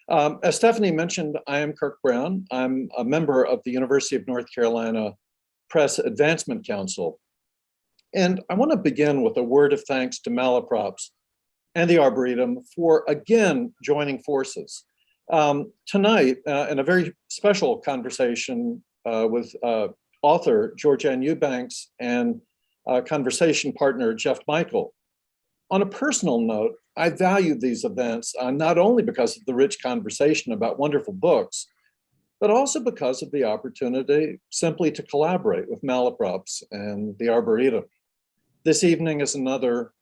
As Stephanie mentioned, I am Kirk Brown. I'm a member of the University of North Carolina Press Advancement Council. And I want to begin with a word of thanks to Malaprops and the Arboretum for again joining forces. Tonight, in a very special conversation with author Georgann Eubanks and conversation partner Jeff Michael. On a personal note, I value these events not only because of the rich conversation about wonderful books, but also because of the opportunity simply to collaborate with Malaprops and the Arboretum. This evening is another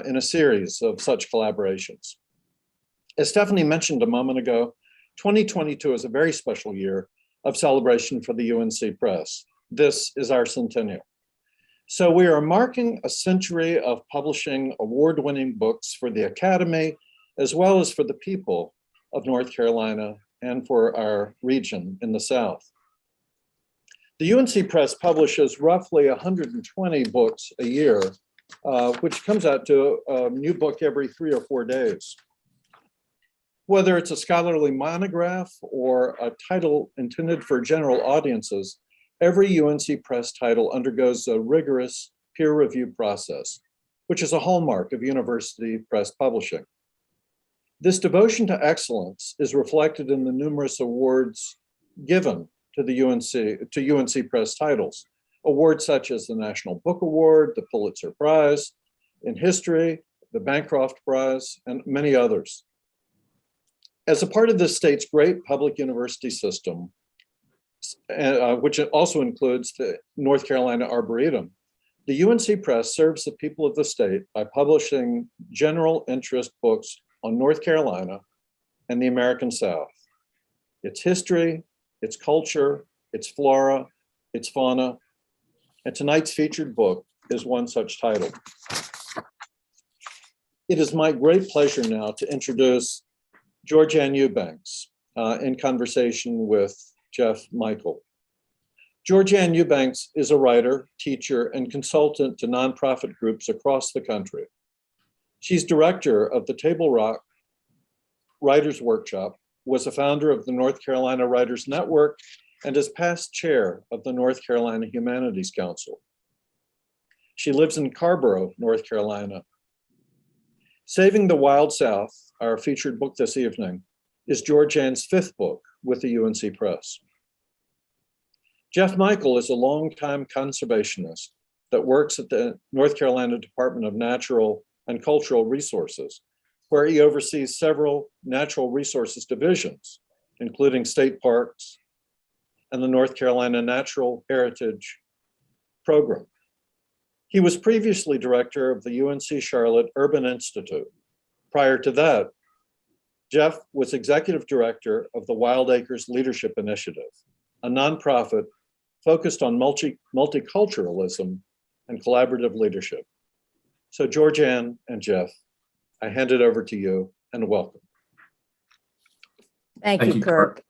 in a series of such collaborations. As Stephanie mentioned a moment ago, 2022 is a very special year of celebration for the UNC Press. This is our centennial. So we are marking a century of publishing award-winning books for the Academy, as well as for the people of North Carolina and for our region in the South. The UNC Press publishes roughly 120 books a year, which comes out to a new book every 3 or 4 days. Whether it's a scholarly monograph or a title intended for general audiences, every UNC Press title undergoes a rigorous peer review process, which is a hallmark of university press publishing. This devotion to excellence is reflected in the numerous awards given to the UNC Press titles. Awards such as the National Book Award, the Pulitzer Prize in History, the Bancroft Prize, and many others. As a part of this state's great public university system, which also includes the North Carolina Arboretum, the UNC Press serves the people of the state by publishing general interest books on North Carolina and the American South, its history, its culture, its flora, its fauna, and tonight's featured book is one such title. It is my great pleasure now to introduce Georgann Eubanks in conversation with Jeff Michael. Georgann Eubanks is a writer, teacher, and consultant to nonprofit groups across the country. She's director of the Table Rock Writers Workshop, was a founder of the North Carolina Writers Network, and is past chair of the North Carolina Humanities Council. She lives in Carrboro, North Carolina. Saving the Wild South, our featured book this evening, is Georgann's 5th book with the UNC Press. Jeff Michael is a longtime conservationist that works at the North Carolina Department of Natural and Cultural Resources, where he oversees several natural resources divisions, including state parks and the North Carolina Natural Heritage Program. He was previously director of the UNC Charlotte Urban Institute. Prior to that, Jeff was executive director of the Wildacres Leadership Initiative, a nonprofit focused on multiculturalism and collaborative leadership. So Georgann and Jeff, I hand it over to you and welcome. Thank you, Kirk.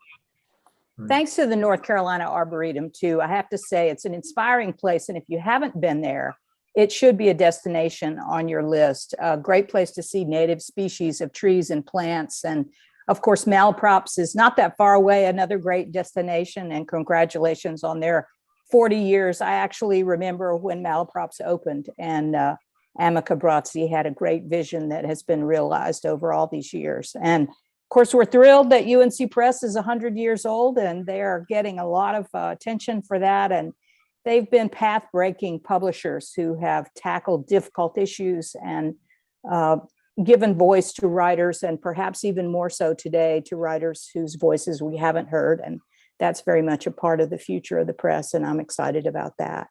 Thanks to the North Carolina Arboretum too. I have to say it's an inspiring place, and if you haven't been there, it should be a destination on your list. A great place to see native species of trees and plants. And of course, Malaprops is not that far away, another great destination, and congratulations on their 40 years. I actually remember when Malaprops opened, and Amica Brazzi had a great vision that has been realized over all these years. And of course, we're thrilled that UNC Press is 100 years old, and they are getting a lot of attention for that. And they've been path-breaking publishers who have tackled difficult issues and given voice to writers, and perhaps even more so today to writers whose voices we haven't heard. And that's very much a part of the future of the press, and I'm excited about that.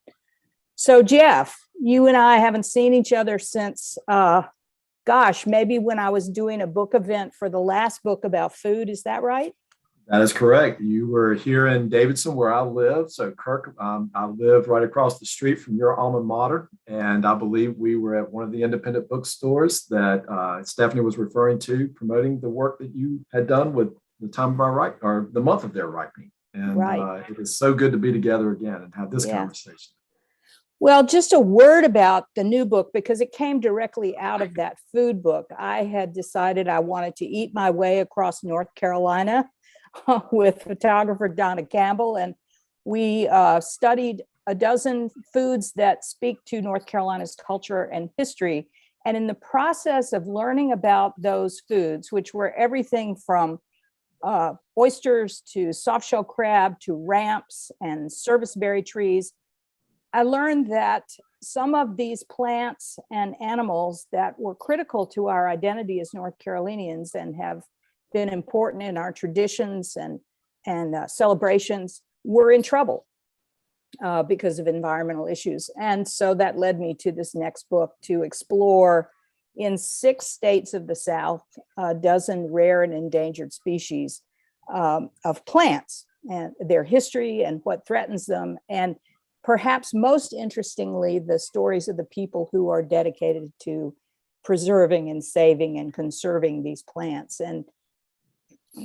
So Jeff, you and I haven't seen each other since, gosh, maybe when I was doing a book event for the last book about food. Is that right? That is correct. You were here in Davidson, where I live. So Kirk, I live right across the street from your alma mater. And I believe we were at one of the independent bookstores that Stephanie was referring to, promoting the work that you had done with the time of our or the month of their ripening. And it is so good to be together again and have this conversation. Well, just a word about the new book, because it came directly out of that food book. I had decided I wanted to eat my way across North Carolina with photographer Donna Campbell, and we studied a dozen foods that speak to North Carolina's culture and history. And in the process of learning about those foods, which were everything from oysters to softshell crab to ramps and serviceberry trees, I learned that some of these plants and animals that were critical to our identity as North Carolinians and have been important in our traditions and celebrations were in trouble because of environmental issues. And so that led me to this next book to explore in 6 states of the South a dozen rare and endangered species of plants and their history and what threatens them. And perhaps most interestingly, the stories of the people who are dedicated to preserving and saving and conserving these plants. And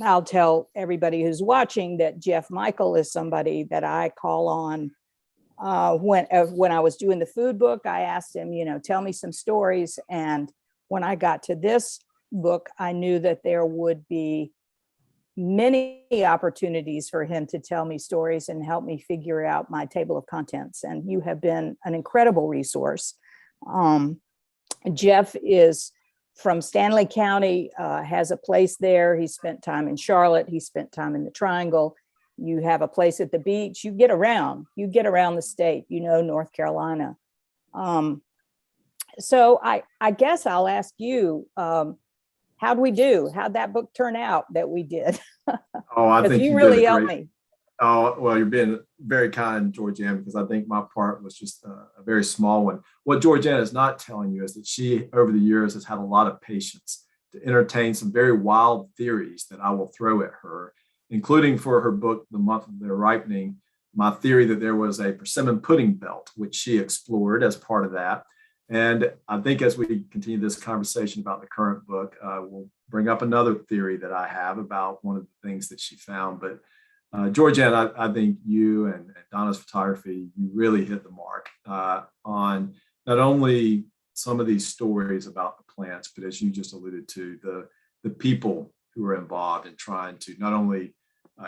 I'll tell everybody who's watching that Jeff Michael is somebody that I call on. When I was doing the food book, I asked him, tell me some stories. And when I got to this book, I knew that there would be many opportunities for him to tell me stories and help me figure out my table of contents. And you have been an incredible resource. Jeff is from Stanley County, has a place there. He spent time in Charlotte. He spent time in the Triangle. You have a place at the beach. You get around the state, North Carolina. So I guess I'll ask you, how'd we do? How'd that book turn out that we did? Oh, I think you really helped me. Oh, well, you're being very kind, Georgann, because I think my part was just a very small one. What Georgann is not telling you is that she, over the years, has had a lot of patience to entertain some very wild theories that I will throw at her, including for her book, The Month of Their Ripening, my theory that there was a persimmon pudding belt, which she explored as part of that. And I think as we continue this conversation about the current book, we'll bring up another theory that I have about one of the things that she found. But Georgann, I think you and Donna's photography, you really hit the mark on not only some of these stories about the plants, but as you just alluded to, the people who are involved in trying to not only,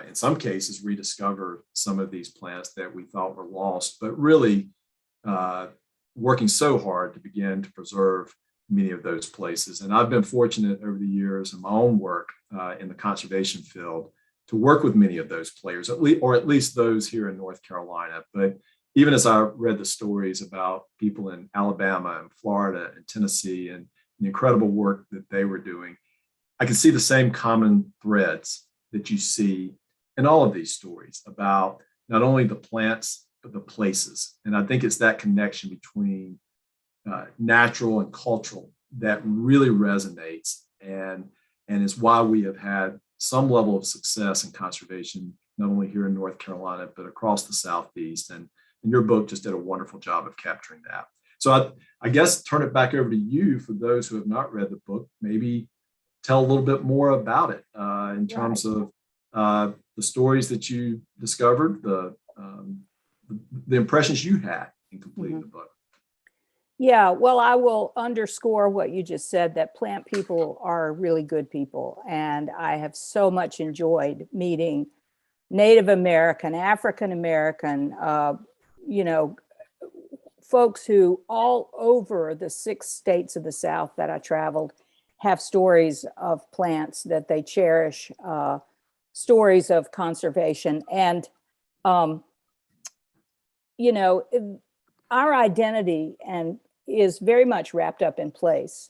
in some cases, rediscover some of these plants that we thought were lost, but really working so hard to begin to preserve many of those places. And I've been fortunate over the years in my own work in the conservation field to work with many of those players, or at least those here in North Carolina. But even as I read the stories about people in Alabama and Florida and Tennessee and the incredible work that they were doing, I can see the same common threads that you see in all of these stories about not only the plants, but the places. And I think it's that connection between natural and cultural that really resonates and is why we have had some level of success in conservation, not only here in North Carolina, but across the Southeast. And your book just did a wonderful job of capturing that. So I guess turn it back over to you for those who have not read the book, maybe tell a little bit more about it in terms of the stories that you discovered, the impressions you had in completing the book. Yeah, well, I will underscore what you just said, that plant people are really good people. And I have so much enjoyed meeting Native American, African American, folks who all over the 6 states of the South that I traveled have stories of plants that they cherish, stories of conservation. And, our identity is very much wrapped up in place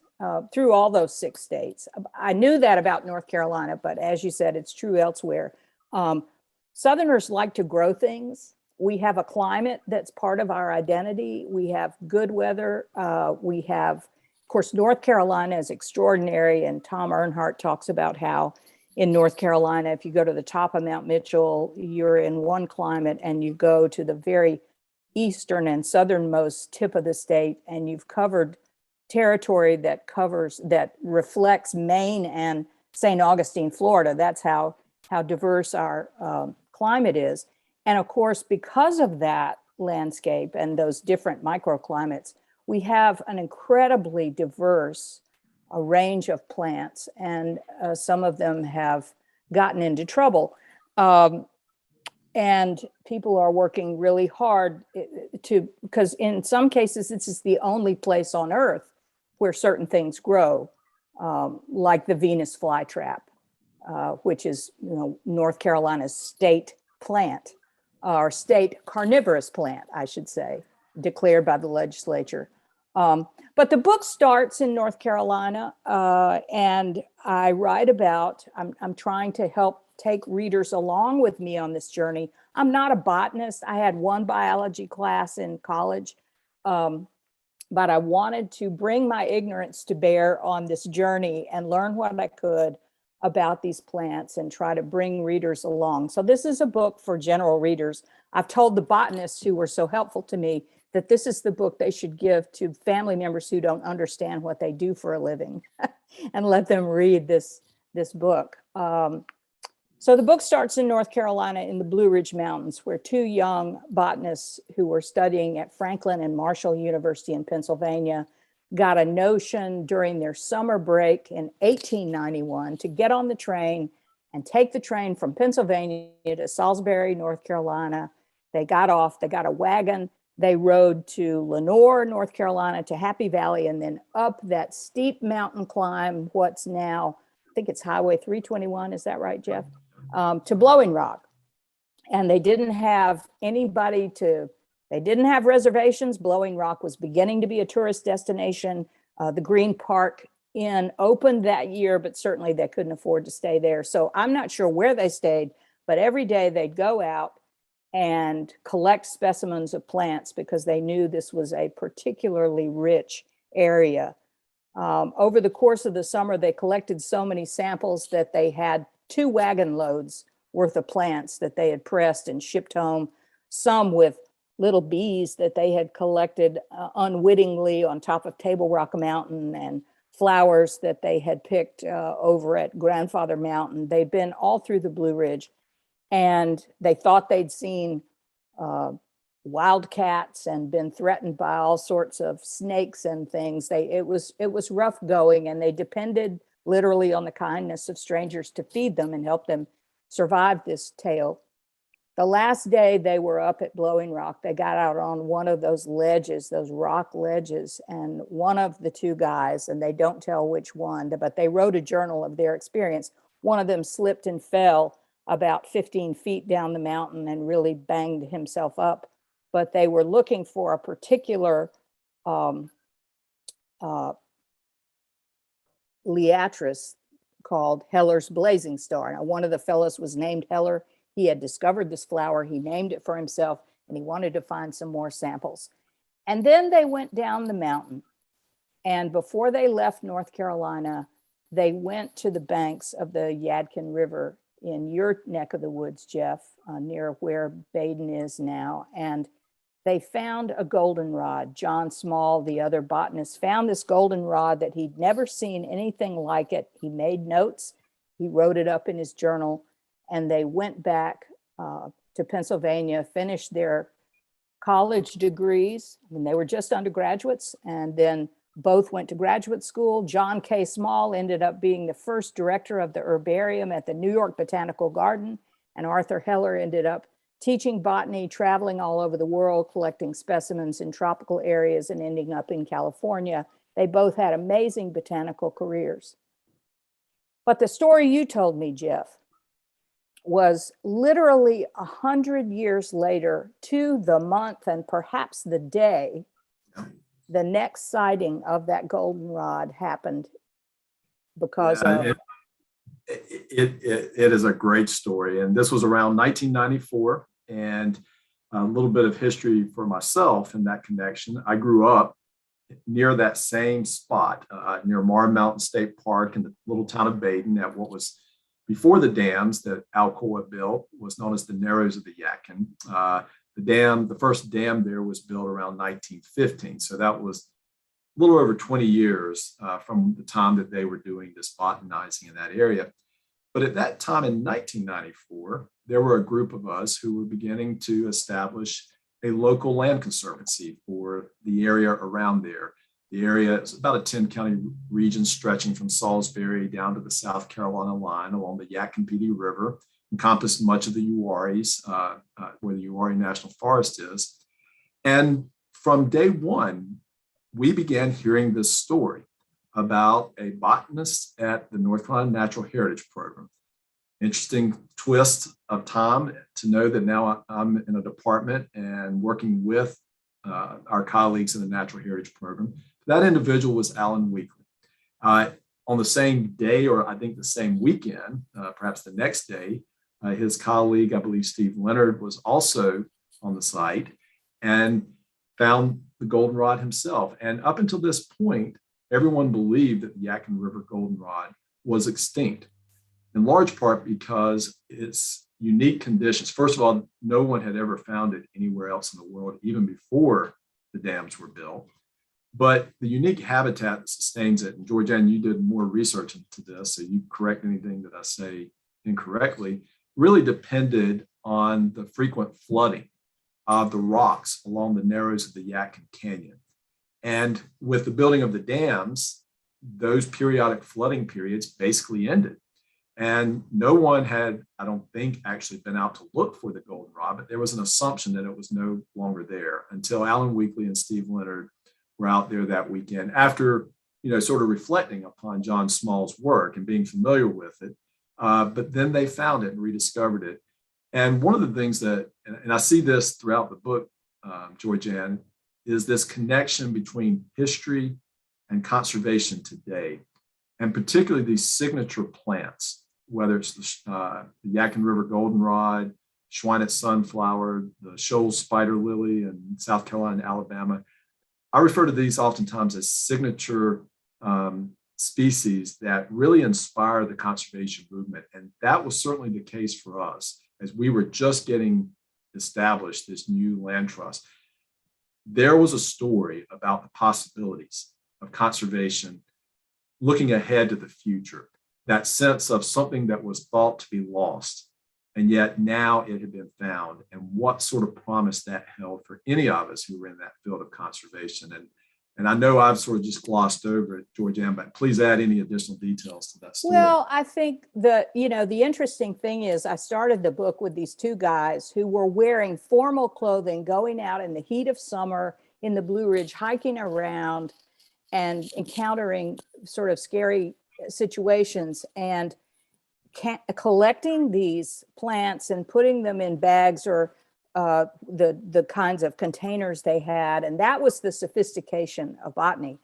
through all those 6 states. I knew that about North Carolina, but as you said, it's true elsewhere. Southerners like to grow things. We have a climate that's part of our identity. We have good weather. We have, of course, North Carolina is extraordinary. And Tom Earnhardt talks about how in North Carolina, if you go to the top of Mount Mitchell, you're in one climate, and you go to the very eastern and southernmost tip of the state, and you've covered territory that reflects Maine and St. Augustine, Florida. That's how diverse our climate is. And of course, because of that, landscape and those different microclimates, we have an incredibly diverse range of plants, and some of them have gotten into trouble. And people are working really hard because in some cases, this is the only place on Earth where certain things grow, like the Venus flytrap, which is, North Carolina's state plant, or state carnivorous plant, I should say, declared by the legislature. But the book starts in North Carolina, and I write about, I'm trying to help take readers along with me on this journey. I'm not a botanist. I had one biology class in college, but I wanted to bring my ignorance to bear on this journey and learn what I could about these plants and try to bring readers along. So this is a book for general readers. I've told the botanists who were so helpful to me that this is the book they should give to family members who don't understand what they do for a living and let them read this book. So the book starts in North Carolina in the Blue Ridge Mountains, where two young botanists who were studying at Franklin and Marshall University in Pennsylvania got a notion during their summer break in 1891 to get on the train and take the train from Pennsylvania to Salisbury, North Carolina. They got off, they got a wagon, they rode to Lenoir, North Carolina, to Happy Valley, and then up that steep mountain climb, what's now, I think it's Highway 321, is that right, Jeff? To Blowing Rock. And they didn't have they didn't have reservations. Blowing Rock was beginning to be a tourist destination. The Green Park Inn opened that year, but certainly they couldn't afford to stay there. So I'm not sure where they stayed, but every day they'd go out and collect specimens of plants because they knew this was a particularly rich area. Over the course of the summer, they collected so many samples that they had 2 wagon loads worth of plants that they had pressed and shipped home, some with little bees that they had collected unwittingly on top of Table Rock Mountain, and flowers that they had picked over at Grandfather Mountain. They'd been all through the Blue Ridge, and they thought they'd seen wildcats and been threatened by all sorts of snakes and things. It was rough going, and they depended literally on the kindness of strangers to feed them and help them survive this tale. The last day they were up at Blowing Rock, they got out on one of those ledges, those rock ledges, and one of the 2 guys, and they don't tell which one, but they wrote a journal of their experience. One of them slipped and fell about 15 feet down the mountain and really banged himself up. But they were looking for a particular Liatris called Heller's Blazing Star. Now, one of the fellows was named Heller. He had discovered this flower. He named it for himself, and he wanted to find some more samples. And then they went down the mountain. And before they left North Carolina, they went to the banks of the Yadkin River in your neck of the woods, Jeff, near where Baden is now. And they found a goldenrod. John Small, the other botanist, found this goldenrod that he'd never seen anything like it. He made notes. He wrote it up in his journal. And they went back to Pennsylvania, finished their college degrees. I mean, they were just undergraduates, and then both went to graduate school. John K. Small ended up being the first director of the herbarium at the New York Botanical Garden, and Arthur Heller ended up teaching botany, traveling all over the world, collecting specimens in tropical areas, and ending up in California. They both had amazing botanical careers. But the story you told me, Jeff, was literally 100 years later, to the month and perhaps the day, the next sighting of that goldenrod happened because of... It is a great story. And this was around 1994. And a little bit of history for myself in that connection. I grew up near that same spot, near Morrow Mountain State Park in the little town of Baden, at what was before the dams that Alcoa built, was known as the Narrows of the Yadkin. The first dam there was built around 1915. So that was a little over 20 years from the time that they were doing this botanizing in that area. But at that time in 1994, there were a group of us who were beginning to establish a local land conservancy for the area around there. The area is about a 10-county region stretching from Salisbury down to the South Carolina line along the Yadkin-Pee Dee River, encompassed much of the Uwharries, where the Uwharrie National Forest is. And from day one, we began hearing this story about a botanist at the North Carolina Natural Heritage Program. Interesting twist of time to know that now I'm in a department and working with our colleagues in the Natural Heritage Program. That individual was Alan Weekly. On the same day, or I think the same weekend, perhaps the next day, his colleague, I believe Steve Leonard, was also on the site and found the goldenrod himself. And up until this point, everyone believed that the Yadkin River goldenrod was extinct, in large part because its unique conditions. First of all, no one had ever found it anywhere else in the world, even before the dams were built. But the unique habitat that sustains it, and Georgann, you did more research into this, so you correct anything that I say incorrectly, really depended on the frequent flooding of the rocks along the narrows of the Yadkin Canyon. And with the building of the dams, those periodic flooding periods basically ended. And no one had, I don't think, actually been out to look for the goldenrod, but there was an assumption that it was no longer there until Alan Weekly and Steve Leonard were out there that weekend after, sort of reflecting upon John Small's work and being familiar with it. But then they found it and rediscovered it. And one of the things that, and I see this throughout the book, Georgann, is this connection between history and conservation today, and particularly these signature plants, whether it's the Yadkin River goldenrod, Schweinett's sunflower, the Shoals spider lily in South Carolina and Alabama. I refer to these oftentimes as signature species that really inspire the conservation movement. And that was certainly the case for us as we were just getting established this new land trust. There was a story about the possibilities of conservation looking ahead to the future, that sense of something that was thought to be lost, and yet now it had been found, and what sort of promise that held for any of us who were in that field of conservation. And I know I've sort of just glossed over it, Georgann, but please add any additional details to that story. Well, I think the interesting thing is I started the book with these two guys who were wearing formal clothing, going out in the heat of summer in the Blue Ridge, hiking around and encountering sort of scary situations and collecting these plants and putting them in bags or the kinds of containers they had. And that was the sophistication of botany.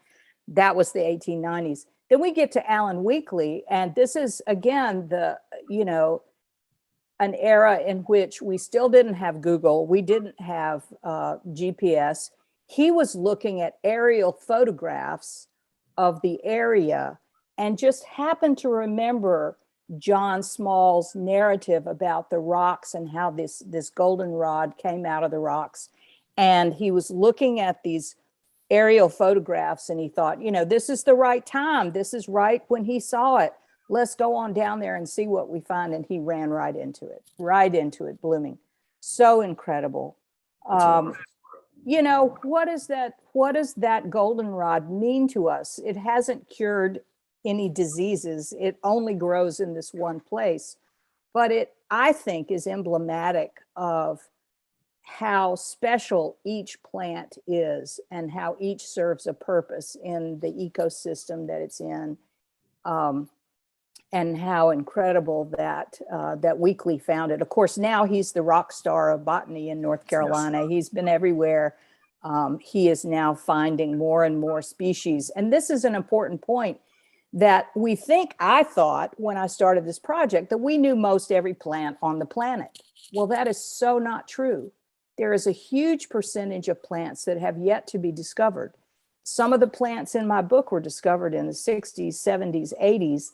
That was the 1890s. Then we get to Alan Weekly, and this is, again, an era in which we still didn't have Google. We didn't have GPS. He was looking at aerial photographs of the area and just happened to remember John Small's narrative about the rocks and how this goldenrod came out of the rocks. And he was looking at these aerial photographs and he thought, this is the right time. This is right when he saw it. Let's go on down there and see what we find. And he ran right into it, blooming. So incredible. What does that goldenrod mean to us? It hasn't cured any diseases. It only grows in this one place. But it, I think, is emblematic of how special each plant is and how each serves a purpose in the ecosystem that it's in. And how incredible that Weekly found it. Of course, now he's the rock star of botany in North Carolina. Yes. He's been everywhere. He is now finding more and more species. And this is an important point that I thought when I started this project that we knew most every plant on the planet. Well, that is so not true. There is a huge percentage of plants that have yet to be discovered. Some of the plants in my book were discovered in the 60s, 70s, 80s.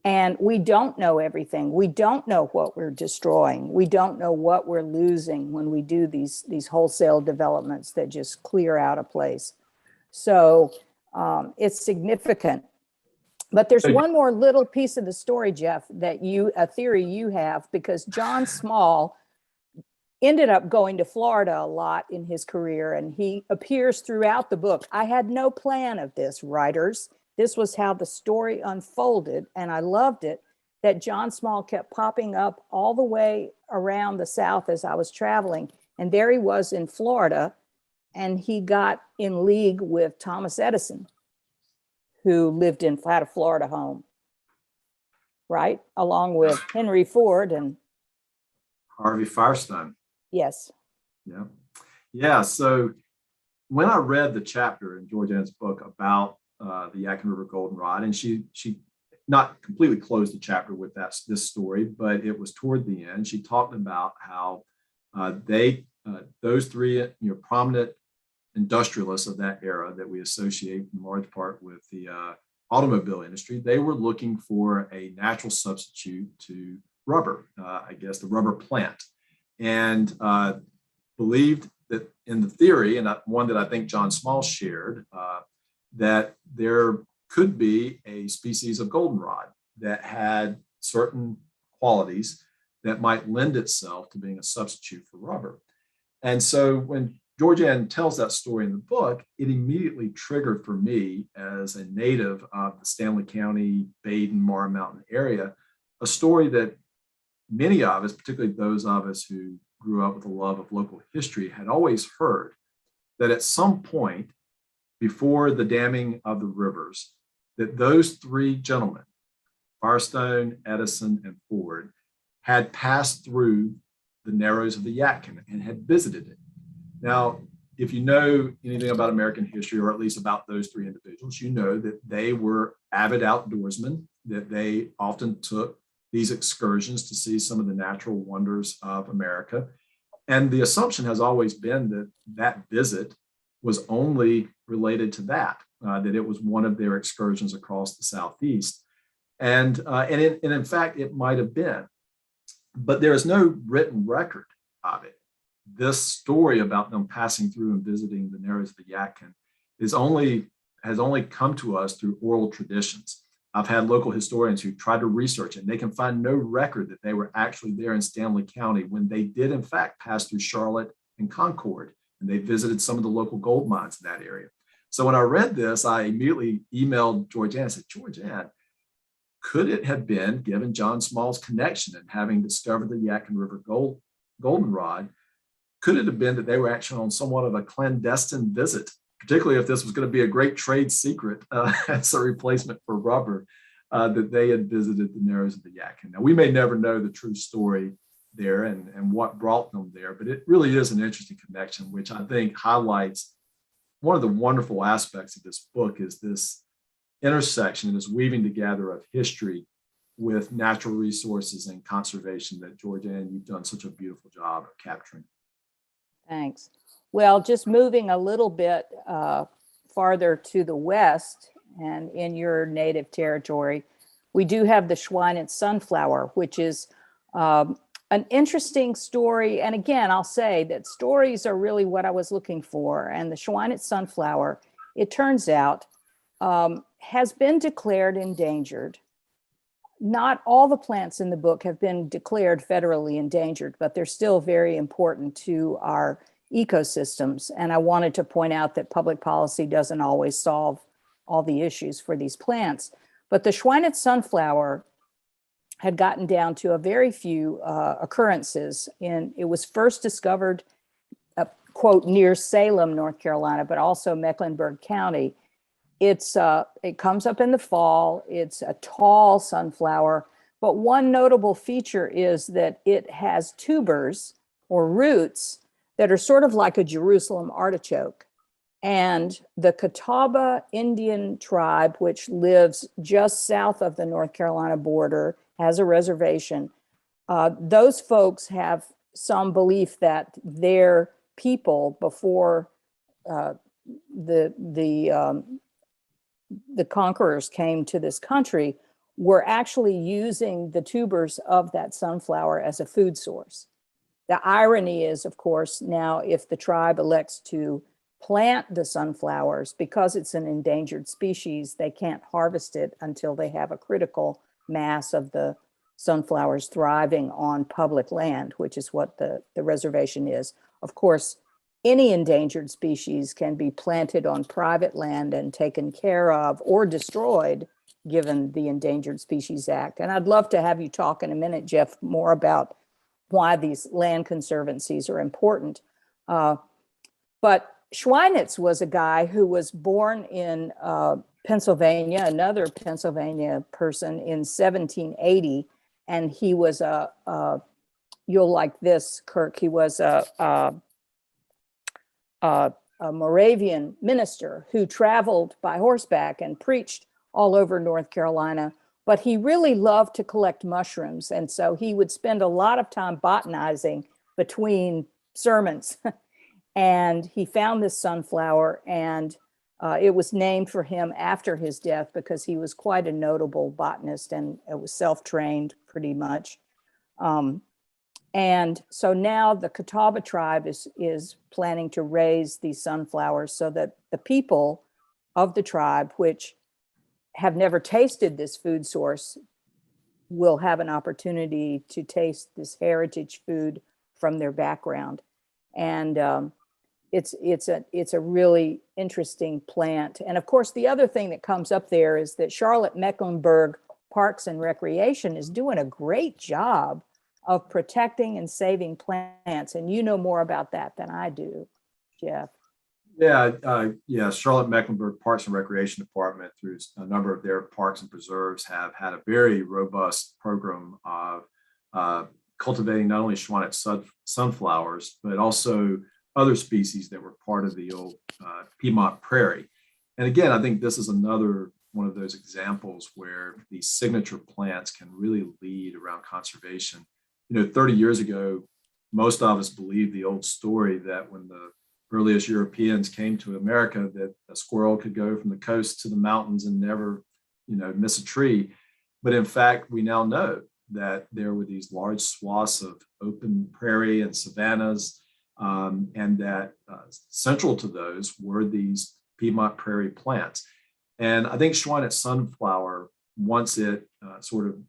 And we don't know everything. We don't know what we're destroying. We don't know what we're losing when we do these wholesale developments that just clear out a place. So it's significant. But there's one more little piece of the story, Jeff, a theory you have, because John Small ended up going to Florida a lot in his career, and he appears throughout the book. I had no plan of this, writers. This was how the story unfolded, and I loved it, that John Small kept popping up all the way around the South as I was traveling. And there he was in Florida, and he got in league with Thomas Edison, who lived had a Florida home, right? Along with Henry Ford and Harvey Firestone. yes. Yeah. Yeah. So when I read the chapter in Georgann's book about the Yadkin River goldenrod, and she not completely closed the chapter with this story, but it was toward the end. She talked about how those three prominent industrialists of that era that we associate in large part with the automobile industry, they were looking for a natural substitute to rubber, I guess the rubber plant, and believed that in the theory, and one that I think John Small shared, that there could be a species of goldenrod that had certain qualities that might lend itself to being a substitute for rubber. And so when Georgann tells that story in the book, it immediately triggered for me, as a native of the Stanley County, Baden, Morrow Mountain area, a story that many of us, particularly those of us who grew up with a love of local history, had always heard, that at some point before the damming of the rivers, that those three gentlemen, Firestone, Edison, and Ford, had passed through the narrows of the Yadkin and had visited it. Now, if you know anything about American history, or at least about those three individuals, you know that they were avid outdoorsmen, that they often took these excursions to see some of the natural wonders of America. And the assumption has always been that that visit was only related to that it was one of their excursions across the Southeast. And in fact, it might have been, but there is no written record of it. This story about them passing through and visiting the narrows of the Yadkin has only come to us through oral traditions. I've had local historians who tried to research it, and they can find no record that they were actually there in Stanley County when they did in fact pass through Charlotte and Concord, and they visited some of the local gold mines in that area. So when I read this, I immediately emailed Georgann and said, Georgann, could it have been, given John Small's connection and having discovered the Yadkin River goldenrod, could it have been that they were actually on somewhat of a clandestine visit, particularly if this was going to be a great trade secret as a replacement for rubber, that they had visited the narrows of the Yadkin? Now, we may never know the true story there and what brought them there, but it really is an interesting connection, which I think highlights one of the wonderful aspects of this book, is this intersection, this weaving together of history with natural resources and conservation that, Georgann, you've done such a beautiful job of capturing. Thanks. Well, just moving a little bit farther to the west and in your native territory, we do have the Schweinitz sunflower, which is an interesting story. And again, I'll say that stories are really what I was looking for. And the Schweinitz sunflower, it turns out, has been declared endangered. Not all the plants in the book have been declared federally endangered, but they're still very important to our ecosystems. And I wanted to point out that public policy doesn't always solve all the issues for these plants. But the Schweinitz sunflower had gotten down to a very few occurrences. It was first discovered, quote, near Salem, North Carolina, but also Mecklenburg County. It comes up in the fall. It's a tall sunflower, but one notable feature is that it has tubers or roots that are sort of like a Jerusalem artichoke. And the Catawba Indian tribe, which lives just south of the North Carolina border, has a reservation. Those folks have some belief that their people, before the conquerors came to this country, were actually using the tubers of that sunflower as a food source. The irony is, of course, now if the tribe elects to plant the sunflowers, because it's an endangered species, they can't harvest it until they have a critical mass of the sunflowers thriving on public land, which is what the reservation is. Of course, any endangered species can be planted on private land and taken care of or destroyed, given the Endangered Species Act. And I'd love to have you talk in a minute, Jeff, more about why these land conservancies are important. But Schweinitz was a guy who was born in Pennsylvania, another Pennsylvania person, in 1780. And he was you'll like this, Kirk, he was a Moravian minister who traveled by horseback and preached all over North Carolina, but he really loved to collect mushrooms. And so he would spend a lot of time botanizing between sermons. And he found this sunflower, and it was named for him after his death because he was quite a notable botanist and it was self-trained pretty much. And so now the Catawba tribe is planning to raise these sunflowers so that the people of the tribe, which have never tasted this food source, will have an opportunity to taste this heritage food from their background. And it's a really interesting plant. And of course, the other thing that comes up there is that Charlotte-Mecklenburg Parks and Recreation is doing a great job of protecting and saving plants. And you know more about that than I do, Jeff. Yeah, Charlotte-Mecklenburg Parks and Recreation Department, through a number of their parks and preserves, have had a very robust program of cultivating not only Schweinitz sunflowers, but also other species that were part of the old Piedmont prairie. And again, I think this is another one of those examples where these signature plants can really lead around conservation. 30 years ago, most of us believed the old story that when the earliest Europeans came to America, that a squirrel could go from the coast to the mountains and never, miss a tree. But in fact, we now know that there were these large swaths of open prairie and savannas, and that central to those were these Piedmont prairie plants. And I think Schweinitz sunflower, once it sort of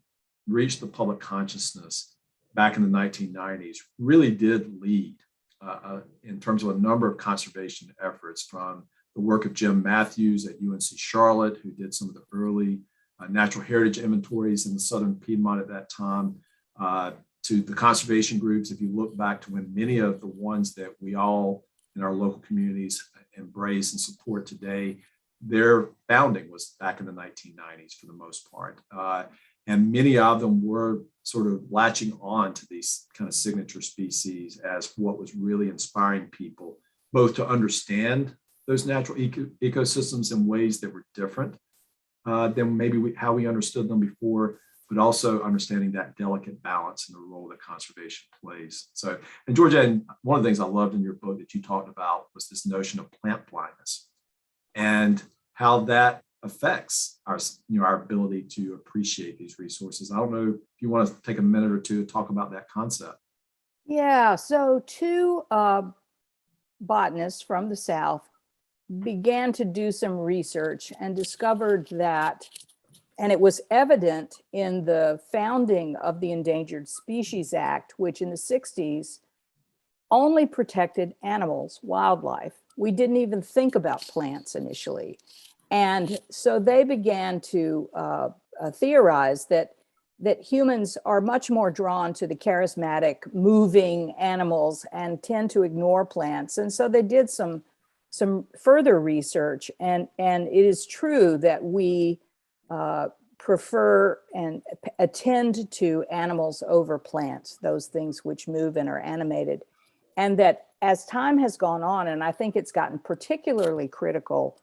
reached the public consciousness back in the 1990s, really did lead in terms of a number of conservation efforts, from the work of Jim Matthews at UNC Charlotte, who did some of the early natural heritage inventories in the southern Piedmont at that time, to the conservation groups. If you look back to when many of the ones that we all in our local communities embrace and support today, their founding was back in the 1990s for the most part. And many of them were sort of latching on to these kind of signature species as what was really inspiring people, both to understand those natural ecosystems in ways that were different than maybe how we understood them before, but also understanding that delicate balance and the role that conservation plays. So, and Georgann, one of the things I loved in your book that you talked about was this notion of plant blindness and how that affects our ability to appreciate these resources. I don't know if you want to take a minute or two to talk about that concept. Yeah, so two botanists from the South began to do some research and discovered that, and it was evident in the founding of the Endangered Species Act, which in the 60s only protected animals, wildlife. We didn't even think about plants initially. And so they began to theorize that humans are much more drawn to the charismatic, moving animals and tend to ignore plants. And so they did some further research, and it is true that we prefer and attend to animals over plants, those things which move and are animated. And that as time has gone on, and I think it's gotten particularly critical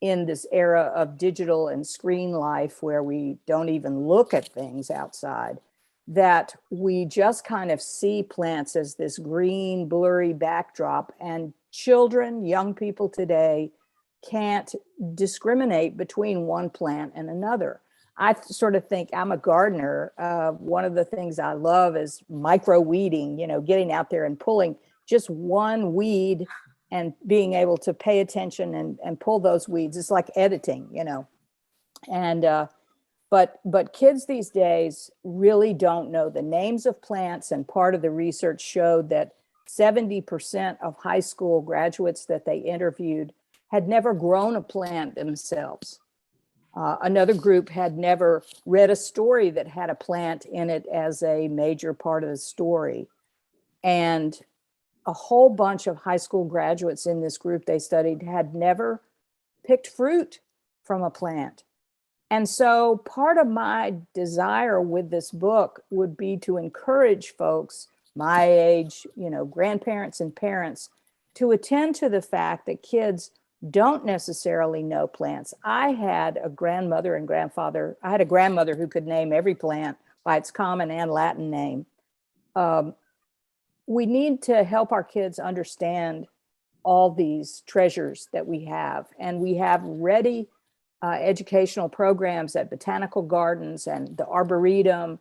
in this era of digital and screen life where we don't even look at things outside, that we just kind of see plants as this green, blurry backdrop, and children, young people today can't discriminate between one plant and another. I sort of think, I'm a gardener. One of the things I love is micro weeding, getting out there and pulling just one weed and being able to pay attention and pull those weeds. It's like editing, And But kids these days really don't know the names of plants, and part of the research showed that 70% of high school graduates that they interviewed had never grown a plant themselves. Another group had never read a story that had a plant in it as a major part of the story. And a whole bunch of high school graduates in this group they studied had never picked fruit from a plant. And so part of my desire with this book would be to encourage folks my age, grandparents and parents, to attend to the fact that kids don't necessarily know plants. I had a grandmother who could name every plant by its common and Latin name. We need to help our kids understand all these treasures that we have. And we have ready educational programs at botanical gardens and the Arboretum,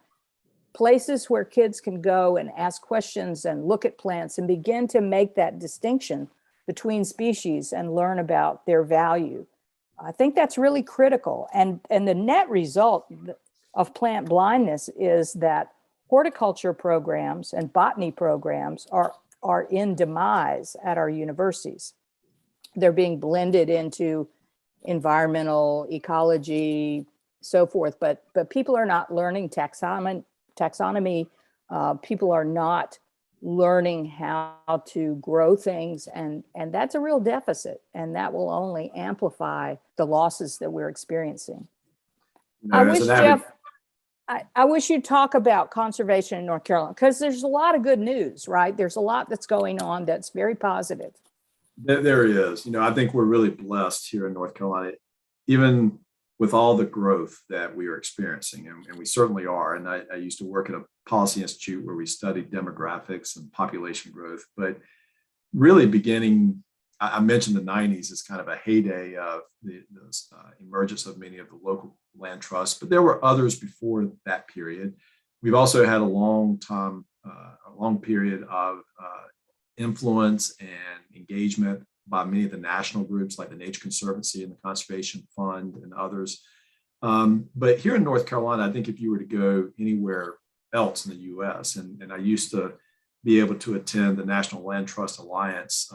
places where kids can go and ask questions and look at plants and begin to make that distinction between species and learn about their value. I think that's really critical. And the net result of plant blindness is that horticulture programs and botany programs are in demise at our universities. They're being blended into environmental ecology, so forth, but people are not learning taxonomy. People are not learning how to grow things, and that's a real deficit, and that will only amplify the losses that we're experiencing. I wish, Jeff, I wish you'd talk about conservation in North Carolina, because there's a lot of good news, right? There's a lot that's going on that's very positive. There is. I think we're really blessed here in North Carolina, even with all the growth that we are experiencing, and we certainly are. And I used to work at a policy institute where we studied demographics and population growth, but really beginning, I mentioned the 90s as kind of a heyday of the emergence of many of the local land trusts, but there were others before that period. We've also had a long period of influence and engagement by many of the national groups like the Nature Conservancy and the Conservation Fund and others. But here in North Carolina, I think if you were to go anywhere else in the US, and I used to be able to attend the National Land Trust Alliance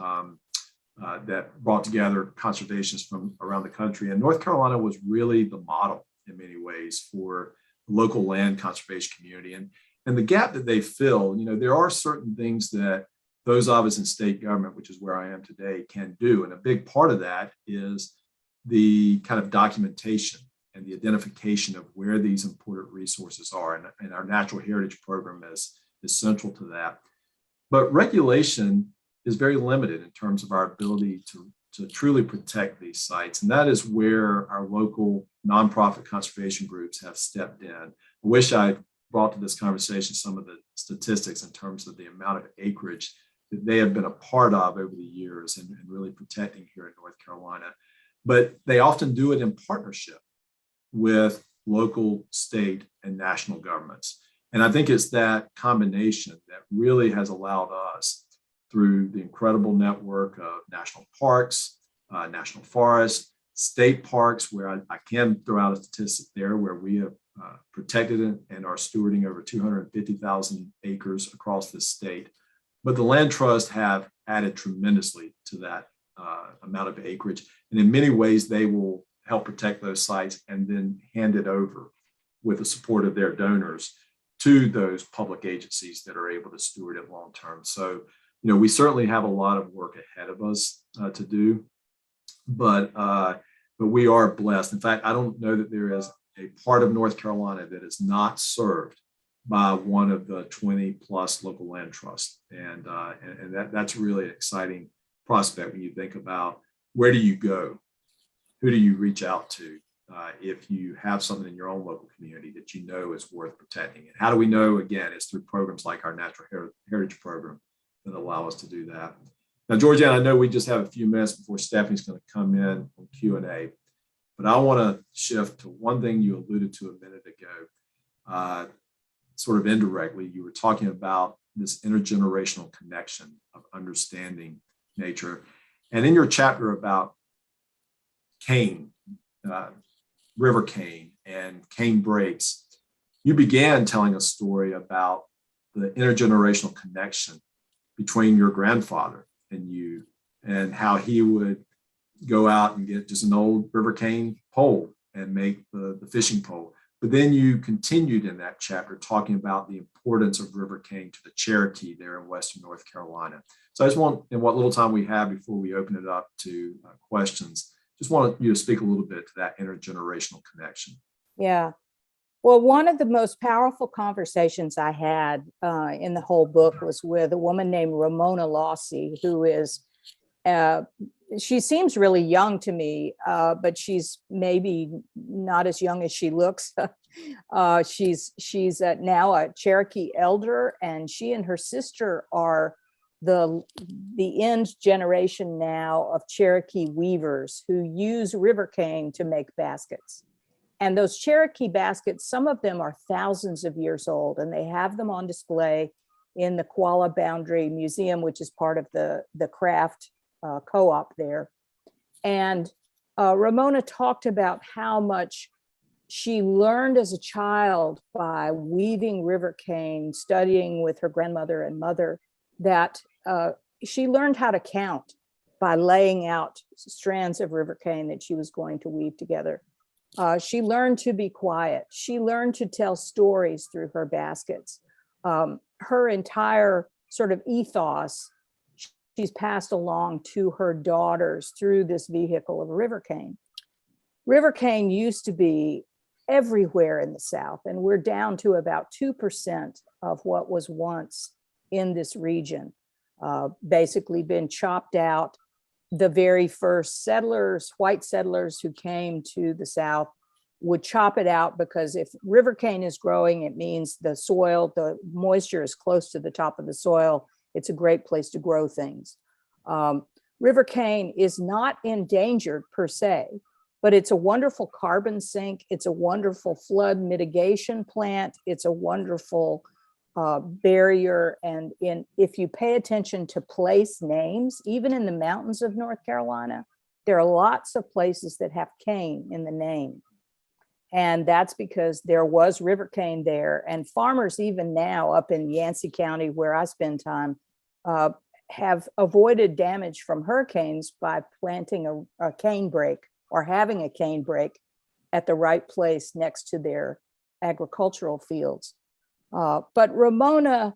that brought together conservationists from around the country. And North Carolina was really the model in many ways for the local land conservation community. And the gap that they fill, there are certain things that those of us in state government, which is where I am today, can do. And a big part of that is the kind of documentation and the identification of where these important resources are. And our natural heritage program is central to that. But regulation is very limited in terms of our ability to truly protect these sites. And that is where our local nonprofit conservation groups have stepped in. I wish I brought to this conversation some of the statistics in terms of the amount of acreage that they have been a part of over the years and really protecting here in North Carolina. But they often do it in partnership with local, state, and national governments. And I think it's that combination that really has allowed us, through the incredible network of national parks, national forests, state parks, where I can throw out a statistic there where we have protected and are stewarding over 250,000 acres across the state. But the land trust have added tremendously to that amount of acreage. And in many ways, they will help protect those sites and then hand it over with the support of their donors to those public agencies that are able to steward it long term. So, we certainly have a lot of work ahead of us to do, but we are blessed. In fact, I don't know that there is a part of North Carolina that is not served by one of the 20 plus local land trusts. And that's really an exciting prospect when you think about where do you go? Who do you reach out to if you have something in your own local community that you know is worth protecting? And how do we know? Again, it's through programs like our Natural Heritage Program that allow us to do that. Now, Georgann, I know we just have a few minutes before Stephanie's going to come in on Q&A, but I want to shift to one thing you alluded to a minute ago. Sort of indirectly, you were talking about this intergenerational connection of understanding nature. And in your chapter about cane, River cane, and cane breaks, you began telling a story about the intergenerational connection between your grandfather and you, and how he would go out and get just an old river cane pole and make the fishing pole. But then you continued in that chapter talking about the importance of river cane to the Cherokee there in Western North Carolina. So I just want, in what little time we have before we open it up to questions, just want you to speak a little bit to that intergenerational connection. Yeah. Well, one of the most powerful conversations I had in the whole book was with a woman named Ramona Lossie, who is, she seems really young to me, but she's maybe not as young as she looks. She's now a Cherokee elder, and she and her sister are the end generation now of Cherokee weavers who use river cane to make baskets. And those Cherokee baskets, some of them are thousands of years old, and they have them on display in the Kuala Boundary Museum, which is part of the craft co-op there. And Ramona talked about how much she learned as a child by weaving river cane, studying with her grandmother and mother, that she learned how to count by laying out strands of river cane that she was going to weave together. She learned to be quiet. She learned to tell stories through her baskets. Her entire sort of ethos, she's passed along to her daughters through this vehicle of river cane. River cane used to be everywhere in the South, and we're down to about 2% of what was once in this region, basically been chopped out. The very first settlers, white settlers who came to the South, would chop it out because if river cane is growing, it means the soil, the moisture is close to the top of the soil. It's a great place to grow things. River cane is not endangered per se, but it's a wonderful carbon sink. It's a wonderful flood mitigation plant. It's a wonderful barrier. And if you pay attention to place names, even in the mountains of North Carolina, there are lots of places that have cane in the name. And that's because there was river cane there. And farmers, even now up in Yancey County, where I spend time, have avoided damage from hurricanes by planting a cane break or having a cane break at the right place next to their agricultural fields. But Ramona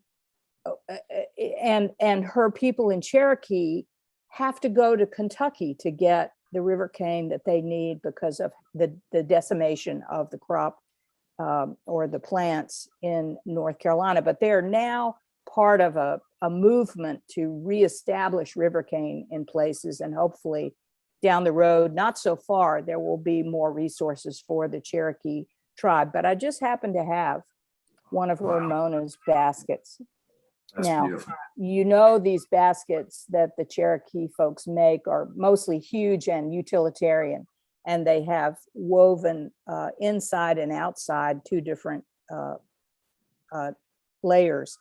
and her people in Cherokee have to go to Kentucky to get the river cane that they need because of the decimation of the crop or the plants in North Carolina. But they are now part of a movement to reestablish river cane in places, and hopefully down the road, not so far, there will be more resources for the Cherokee tribe. But I just happen to have one of Ramona's baskets. That's now, beautiful. You know, these baskets that the Cherokee folks make are mostly huge and utilitarian, and they have woven inside and outside two different layers.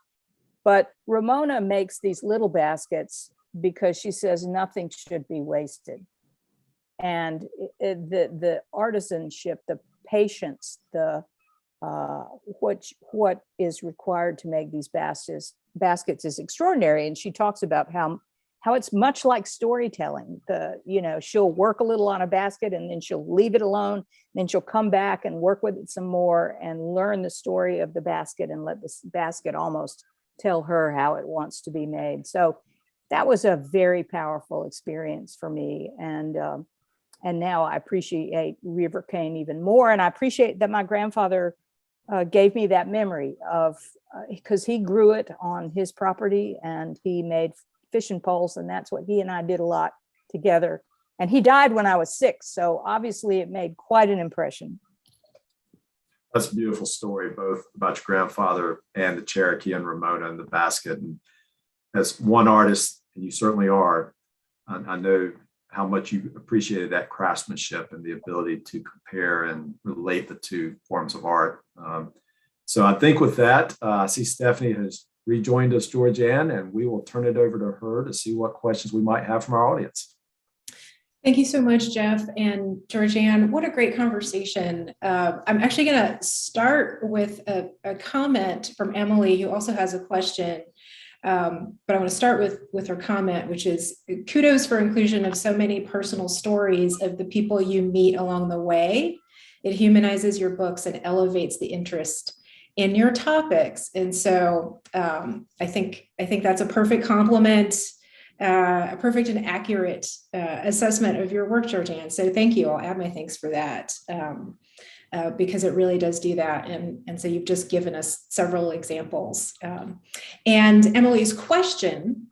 But Ramona makes these little baskets because she says nothing should be wasted. And the artisanship, the patience, the what is required to make these baskets is extraordinary. And she talks about how it's much like storytelling. She'll work a little on a basket and then she'll leave it alone. And then she'll come back and work with it some more and learn the story of the basket and let this basket almost tell her how it wants to be made. So that was a very powerful experience for me. And now I appreciate river cane even more. And I appreciate that my grandfather gave me that memory of, because he grew it on his property and he made fishing poles, and that's what he and I did a lot together. And he died when I was 6, so obviously it made quite an impression. That's a beautiful story, both about your grandfather and the Cherokee and Ramona and the basket. And as one artist, and you certainly are, I know how much you appreciated that craftsmanship and the ability to compare and relate the two forms of art. So I think with that, I see Stephanie has rejoined us, Georgann, and we will turn it over to her to see what questions we might have from our audience. Thank you so much, Jeff and Georgann. What a great conversation. I'm actually going to start with a comment from Emily, who also has a question. But I want to start with her comment, which is kudos for inclusion of so many personal stories of the people you meet along the way. It humanizes your books and elevates the interest in your topics. And so I think that's a perfect compliment, a perfect and accurate assessment of your work, Georgann. So thank you. I'll add my thanks for that. Because it really does do that. And so you've just given us several examples. And Emily's question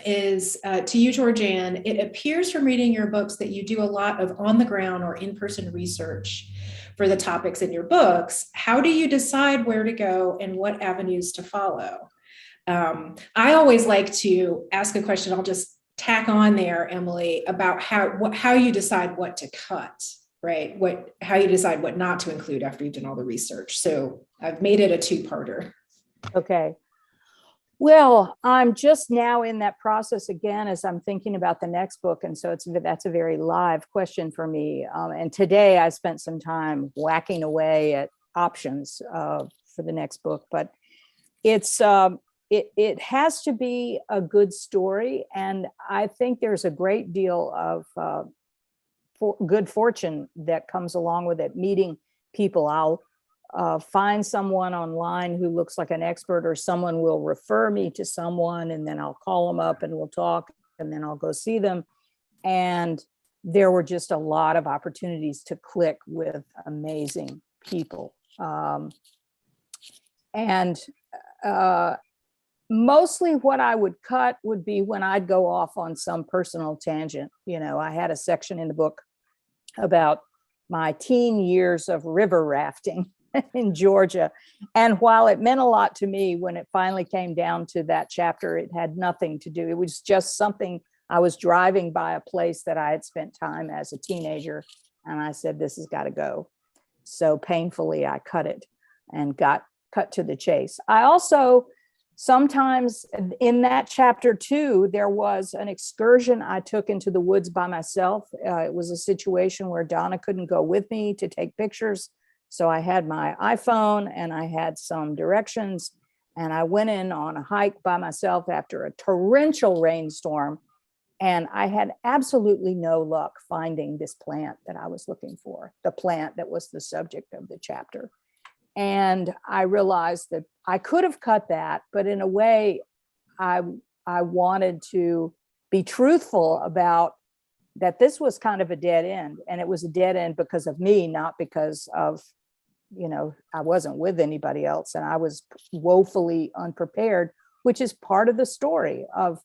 is to you, Georgann. It appears from reading your books that you do a lot of on-the-ground or in-person research for the topics in your books. How do you decide where to go and what avenues to follow? I always like to ask a question. I'll just tack on there, Emily, about how you decide what to cut. Right? How you decide what not to include after you've done all the research. So I've made it a two-parter. Okay. Well, I'm just now in that process again as I'm thinking about the next book. And so that's a very live question for me. And today I spent some time whacking away at options for the next book, but it has to be a good story. And I think there's a great deal of good fortune that comes along with it, meeting people. I'll find someone online who looks like an expert, or someone will refer me to someone, and then I'll call them up and we'll talk, and then I'll go see them. And there were just a lot of opportunities to click with amazing people. Mostly what I would cut would be when I'd go off on some personal tangent. You know, I had a section in the book about my teen years of river rafting in Georgia. And while it meant a lot to me, when it finally came down to that chapter, it had nothing to do. It was just something, I was driving by a place that I had spent time as a teenager, and I said, this has got to go. So painfully, I cut it and got cut to the chase. I also, sometimes in that chapter too, there was an excursion I took into the woods by myself. It was a situation where Donna couldn't go with me to take pictures. So I had my iPhone and I had some directions, and I went in on a hike by myself after a torrential rainstorm. And I had absolutely no luck finding this plant that I was looking for, the plant that was the subject of the chapter. And I realized that I could have cut that, but in a way, I wanted to be truthful about that this was kind of a dead end. And it was a dead end because of me, not because of, you know, I wasn't with anybody else, and I was woefully unprepared, which is part of the story of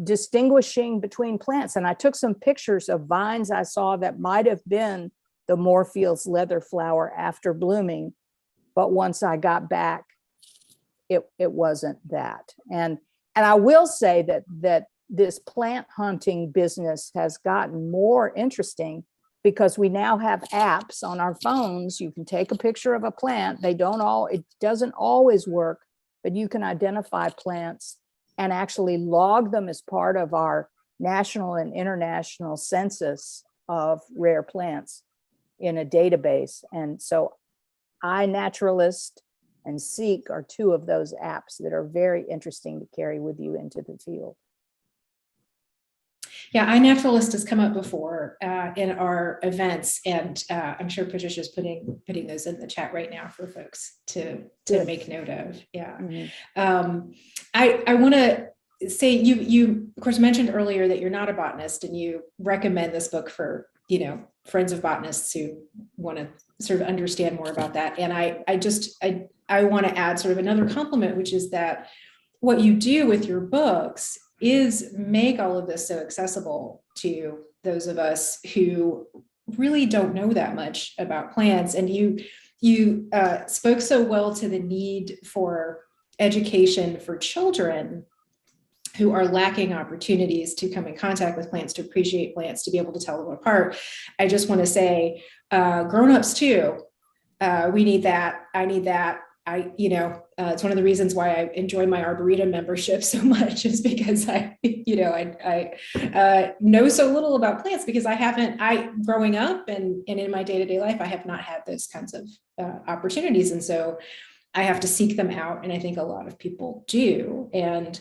distinguishing between plants. And I took some pictures of vines I saw that might have been the Moorfields leather flower after blooming. But once I got back, it wasn't that. And I will say that this plant hunting business has gotten more interesting because we now have apps on our phones. You can take a picture of a plant. It doesn't always work, but you can identify plants and actually log them as part of our national and international census of rare plants in a database. And so iNaturalist and Seek are two of those apps that are very interesting to carry with you into the field. Yeah, iNaturalist has come up before in our events, and I'm sure Patricia's putting those in the chat right now for folks to make note of. Yeah, mm-hmm. I want to say you of course mentioned earlier that you're not a botanist, and you recommend this book for friends of botanists who want to sort of understand more about that. And I want to add sort of another compliment, which is that what you do with your books is make all of this so accessible to those of us who really don't know that much about plants. And you spoke so well to the need for education for children who are lacking opportunities to come in contact with plants, to appreciate plants, to be able to tell them apart. I just want to say, grown-ups too, we need that. I need that. it's one of the reasons why I enjoy my Arboretum membership so much, is because I know so little about plants, because growing up and in my day-to-day life, I have not had those kinds of opportunities. And so I have to seek them out. And I think a lot of people do. And,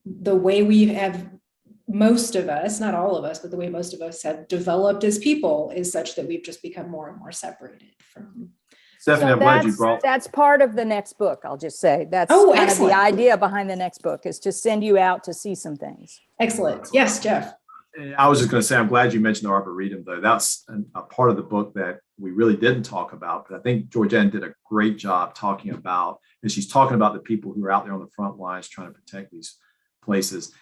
the way we have, most of us, not all of us, but the way most of us have developed as people is such that we've just become more and more separated from. Stephanie, So I'm glad you brought. that's part of the next book. I'll just say that's Oh, kind excellent. of the idea behind the next book, is to send you out to see some things. Excellent. Yes, Jeff. I was just going to say, I'm glad you mentioned the Arboretum, though. That's a part of the book that we really didn't talk about, but I think Georgann did a great job talking about, and she's talking about the people who are out there on the front lines trying to protect these places.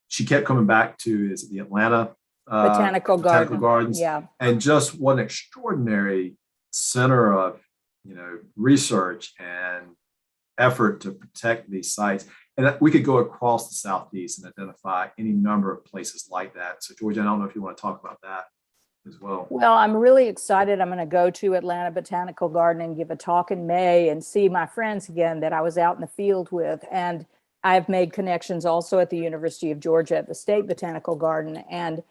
She kept coming back to, is it the Atlanta Botanical Gardens? Yeah. And just what an extraordinary center of, research and effort to protect these sites. And we could go across the Southeast and identify any number of places like that. So Georgann, I don't know if you want to talk about that as well. Well, I'm really excited. I'm going to go to Atlanta Botanical Garden and give a talk in May and see my friends again that I was out in the field with. And I've made connections also at the University of Georgia at the State Botanical Garden. And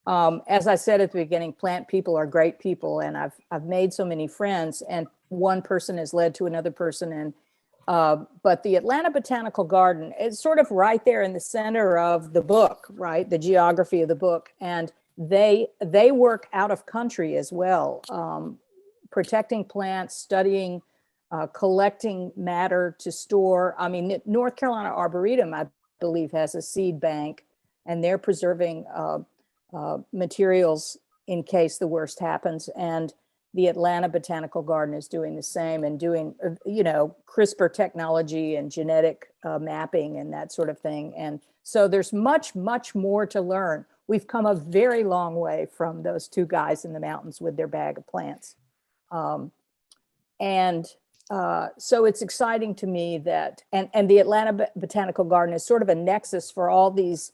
as I said at the beginning, plant people are great people. And I've made so many friends, and one person has led to another person. And but the Atlanta Botanical Garden is sort of right there in the center of the book, right? The geography of the book. And they work out of country as well, protecting plants, studying, collecting matter to store. I mean, North Carolina Arboretum, I believe, has a seed bank, and they're preserving materials in case the worst happens. And the Atlanta Botanical Garden is doing the same, and doing, CRISPR technology and genetic mapping and that sort of thing. And so there's much, much more to learn. We've come a very long way from those two guys in the mountains with their bag of plants. So it's exciting to me that, and the Atlanta Botanical Garden is sort of a nexus for all these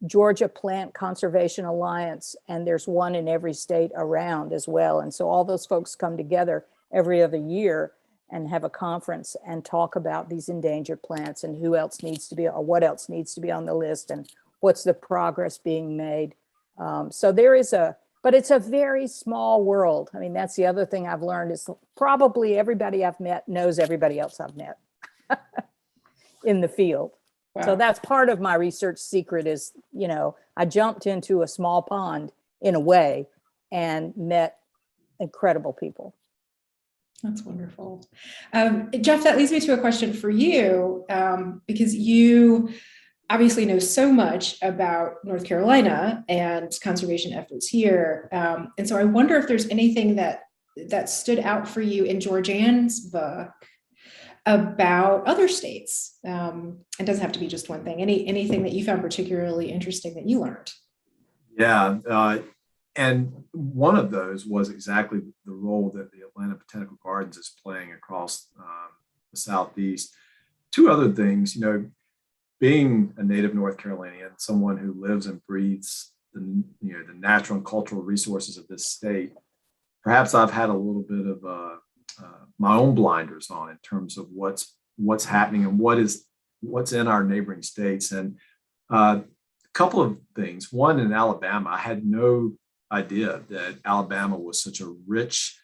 Georgia Plant Conservation Alliance, and there's one in every state around as well. And so all those folks come together every other year and have a conference and talk about these endangered plants and who else needs to be, or what else needs to be on the list, and what's the progress being made. So there is but it's a very small world. I mean, that's the other thing I've learned, is probably everybody I've met knows everybody else I've met in the field. Wow. So that's part of my research secret is, I jumped into a small pond in a way and met incredible people. That's wonderful. Jeff, that leads me to a question for you, because you obviously know so much about North Carolina and conservation efforts here. And so I wonder if there's anything that stood out for you in Georgann's book about other states. It doesn't have to be just one thing. Anything that you found particularly interesting that you learned? Yeah, and one of those was exactly the role that the Atlanta Botanical Gardens is playing across the Southeast. Two other things, being a native North Carolinian, someone who lives and breathes the natural and cultural resources of this state, perhaps I've had a little bit of my own blinders on in terms of what's happening and what's in our neighboring states. And a couple of things. One, in Alabama, I had no idea that Alabama was such a rich,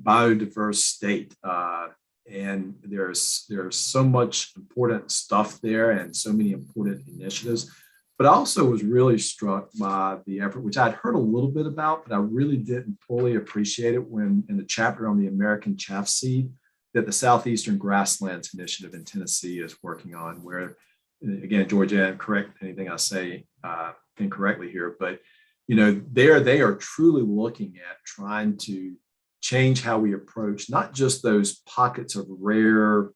biodiverse state. And there's so much important stuff there and so many important initiatives. But I also was really struck by the effort, which I'd heard a little bit about, but I really didn't fully appreciate it when in the chapter on the American chaff seed that the Southeastern Grasslands Initiative in Tennessee is working on, where, again, Georgann, correct anything I say incorrectly here, but they are truly looking at trying to change how we approach not just those pockets of rare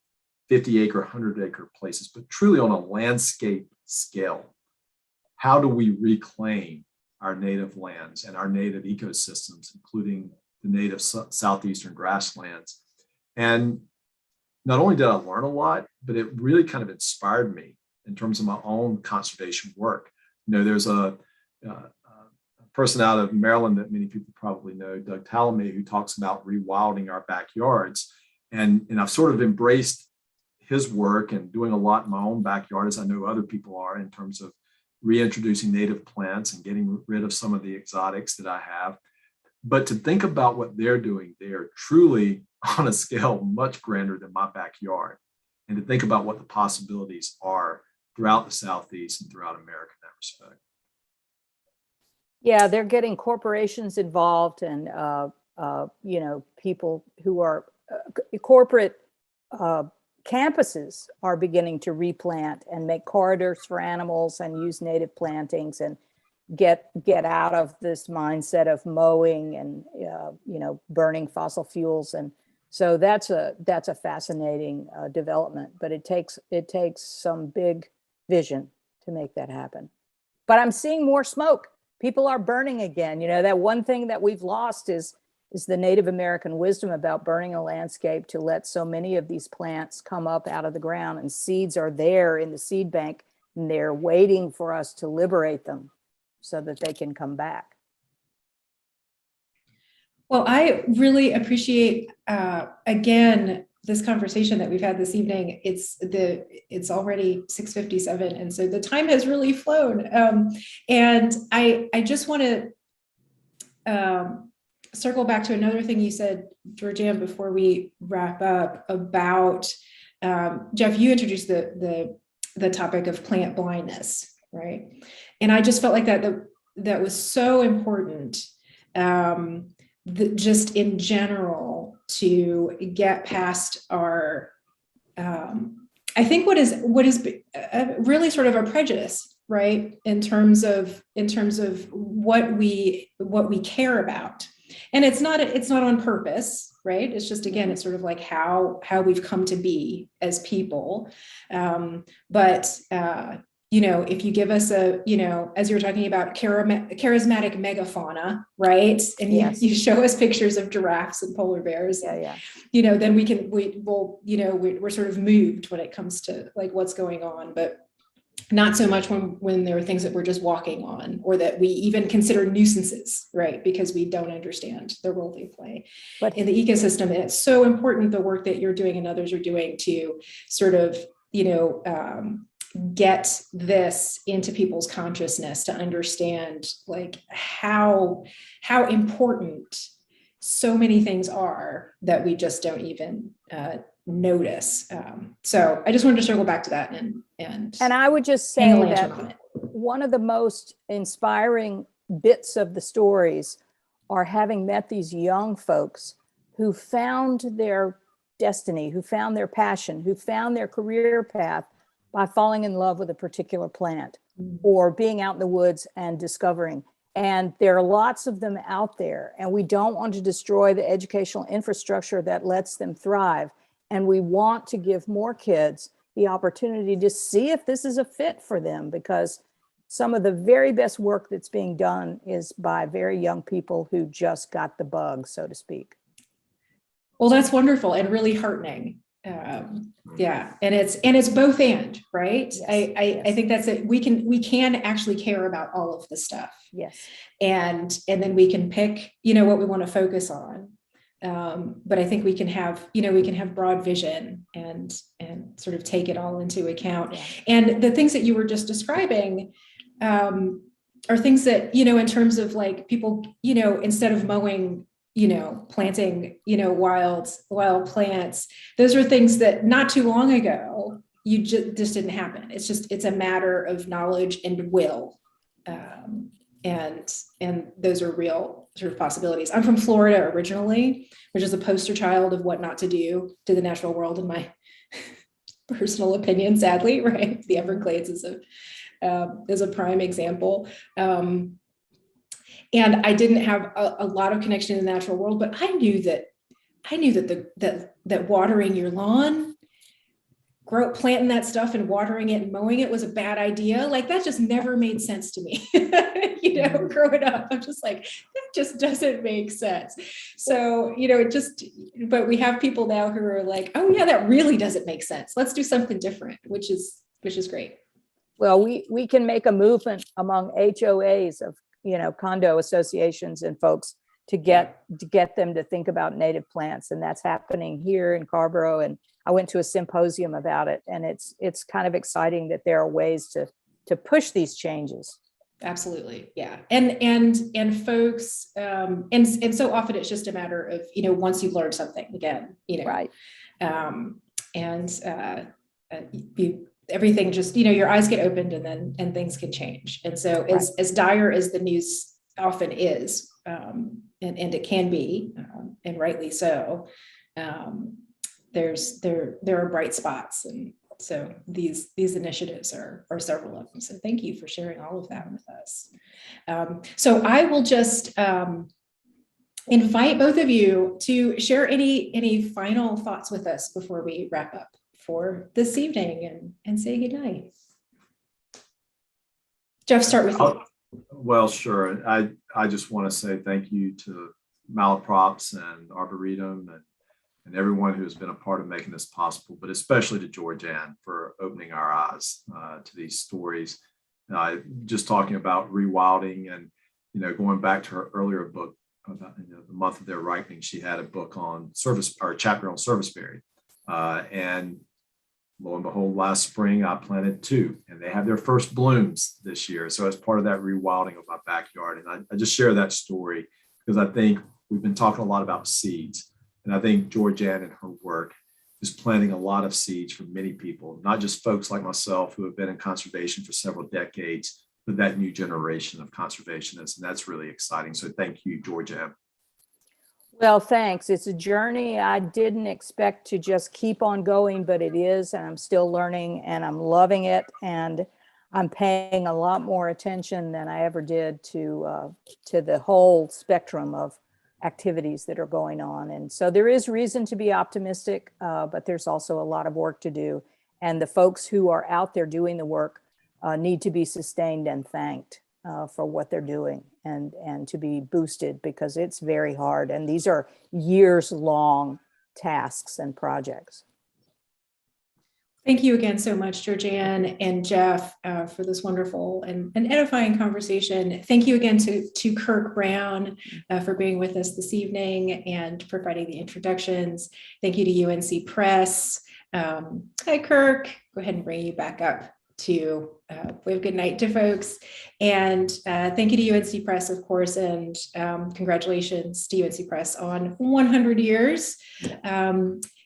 50-acre, 100-acre places, but truly on a landscape scale. How do we reclaim our native lands and our native ecosystems, including the native Southeastern grasslands? And not only did I learn a lot, but it really kind of inspired me in terms of my own conservation work. There's a person out of Maryland that many people probably know, Doug Talamy, who talks about rewilding our backyards. And I've sort of embraced his work and doing a lot in my own backyard, as I know other people are, in terms of reintroducing native plants and getting rid of some of the exotics that I have. But to think about what they're doing there, truly on a scale much grander than my backyard, and to think about what the possibilities are throughout the Southeast and throughout America in that respect. Yeah, they're getting corporations involved and, you know, people who are corporate campuses are beginning to replant and make corridors for animals and use native plantings and get out of this mindset of mowing and, you know, burning fossil fuels. And so that's a fascinating development, but it takes some big vision to make that happen. But I'm seeing more smoke. People are burning again. You know, that one thing that we've lost is the Native American wisdom about burning a landscape to let so many of these plants come up out of the ground, and seeds are there in the seed bank and they're waiting for us to liberate them so that they can come back. Well, I really appreciate, again, this conversation that we've had this evening. It's already 6:57, and so the time has really flown. And I just want to circle back to another thing you said, Georgann, before we wrap up about, Jeff, you introduced the topic of plant blindness, right? And I just felt like that was so important, just in general, to get past our, I think what is really sort of a prejudice, right? In terms of what we care about. And it's not on purpose, right? It's just, again, it's sort of like how we've come to be as people. But you know, if you give us a, you know, as you were talking about charismatic megafauna, right? And Yes. you show us pictures of giraffes and polar bears, Yeah. you know, then we're sort of moved when it comes to like what's going on, but not so much when there are things that we're just walking on, or that we even consider nuisances, right? Because we don't understand the role they play in the ecosystem. And it's so important, the work that you're doing and others are doing, to sort of, you know, get this into people's consciousness, to understand like how important so many things are that we just don't even notice. So I just wanted to circle back to that and I would just say that one of the most inspiring bits of the stories are having met these young folks who found their destiny, who found their passion, who found their career path by falling in love with a particular plant or being out in the woods and discovering. And there are lots of them out there, and we don't want to destroy the educational infrastructure that lets them thrive. And we want to give more kids the opportunity to see if this is a fit for them, because some of the very best work that's being done is by very young people who just got the bug, so to speak. Well, that's wonderful and really heartening. Yeah, and it's both and, right? Yes, I think that's it. We can actually care about all of the stuff. Yes. And then we can pick, you know, what we want to focus on. But I think we can have broad vision and sort of take it all into account. Yeah. And the things that you were just describing are things that, you know, in terms of like people, you know, instead of mowing, you know, planting, you know, wild plants, those are things that not too long ago, you just didn't happen. It's a matter of knowledge and will. And those are real sort of possibilities. I'm from Florida originally, which is a poster child of what not to do to the natural world, in my personal opinion, sadly, right? The Everglades is a prime example. And I didn't have a lot of connection in the natural world, but I knew that watering your lawn, planting that stuff and watering it and mowing it was a bad idea. Like that just never made sense to me. You know, growing up, I'm just like, that just doesn't make sense. So, you know, but we have people now who are like, oh yeah, that really doesn't make sense. Let's do something different, which is great. Well, we can make a movement among HOAs condo associations and folks to get them to think about native plants. And that's happening here in Carrboro. And I went to a symposium about it, and it's kind of exciting that there are ways to push these changes. Absolutely. Yeah. And folks, and so often it's just a matter of, once you've learned something again, Right. Everything just, your eyes get opened and things can change. And so as dire as the news often is, and it can be, and rightly so, there are bright spots. And so these initiatives are several of them. So thank you for sharing all of that with us. So I will just invite both of you to share any final thoughts with us before we wrap up for this evening and say goodnight. Jeff, start with you. Well, sure. I just want to say thank you to Malaprops and Arboretum and everyone who has been a part of making this possible, but especially to Georgann for opening our eyes to these stories. Just talking about rewilding and, going back to her earlier book about the Month of Their Ripening, she had a book on a chapter on serviceberry. And lo and behold, last spring, I planted 2, and they have their first blooms this year. So as part of that rewilding of my backyard, and I just share that story because I think we've been talking a lot about seeds. And I think Georgann and her work is planting a lot of seeds for many people, not just folks like myself who have been in conservation for several decades, but that new generation of conservationists. And that's really exciting. So thank you, Georgann. Well, thanks. It's a journey I didn't expect to just keep on going, but it is, and I'm still learning and I'm loving it. And I'm paying a lot more attention than I ever did to the whole spectrum of activities that are going on. And so there is reason to be optimistic, but there's also a lot of work to do. And the folks who are out there doing the work need to be sustained and thanked for what they're doing and to be boosted, because it's very hard. And these are years-long tasks and projects. Thank you again so much, Georgann and Jeff, for this wonderful and edifying conversation. Thank you again to Kirk Brown for being with us this evening and providing the introductions. Thank you to UNC Press. Hi, Kirk. Go ahead and bring you back up to wave good night to folks. And thank you to UNC Press, of course, and congratulations to UNC Press on 100 years.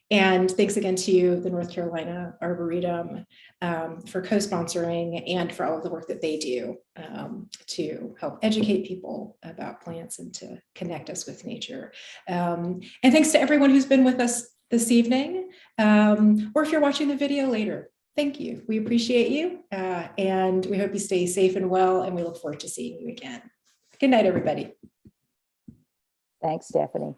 And thanks again to the North Carolina Arboretum for co-sponsoring and for all of the work that they do to help educate people about plants and to connect us with nature. And thanks to everyone who's been with us this evening, or if you're watching the video later, thank you. We appreciate you, and we hope you stay safe and well, and we look forward to seeing you again. Good night, everybody. Thanks, Stephanie.